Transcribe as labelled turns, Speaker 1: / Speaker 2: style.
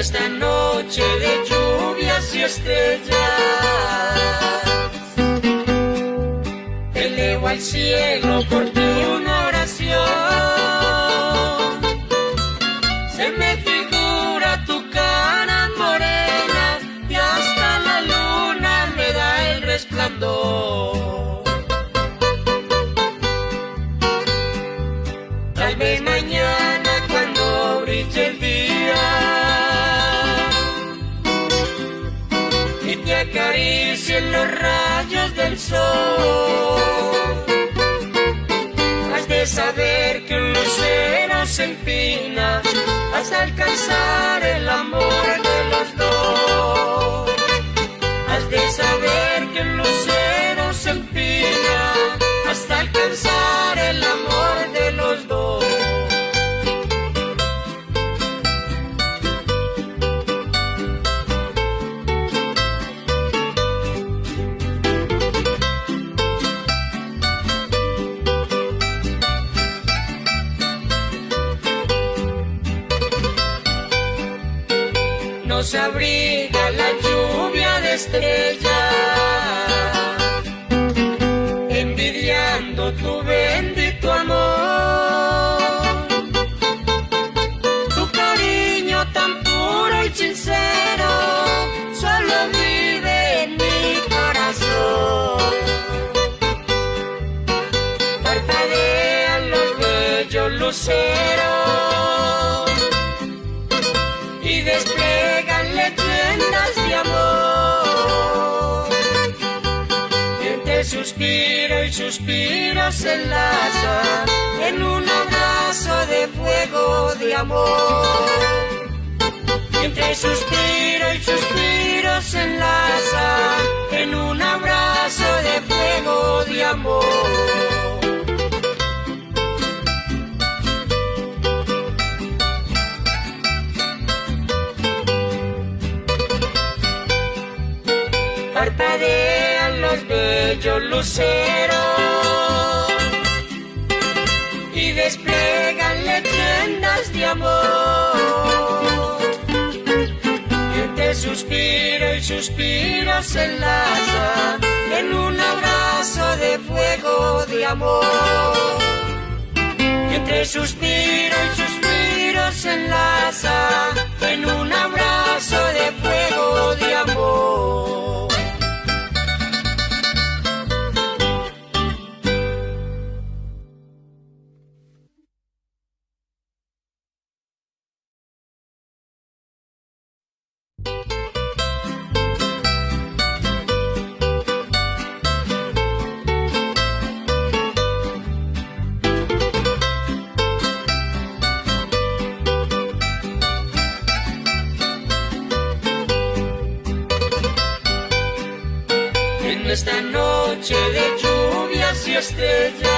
Speaker 1: esta noche de lluvias y estrellas, elevo al cielo por ti una oración. Se me figura tu cara morena y hasta la luna me da el resplandor. Tal vez mañana cuando brille el día y te acaricien los rayos del sol, has de saber que un lucero se empina hasta alcanzar el amor de los dos. Has de saber que un lucero se empina hasta alcanzar el amor de los dos. Nos abriga la lluvia de estrellas, envidiando tu bendito amor, tu cariño tan puro y sincero, solo vive en mi corazón. Parpadean los bellos luceros y despliegan leyendas de amor. Y entre suspiro y suspiro se enlaza en un abrazo de fuego de amor. Y entre suspiro y suspiro se enlaza en un abrazo de fuego de amor. Parpadean los bellos luceros y despliegan leyendas de amor. Y entre suspiro y suspiro se enlaza en un abrazo de fuego de amor. Y entre suspiro y suspiro se enlaza en un abrazo de fuego de amor. Esta noche de lluvias y estrellas,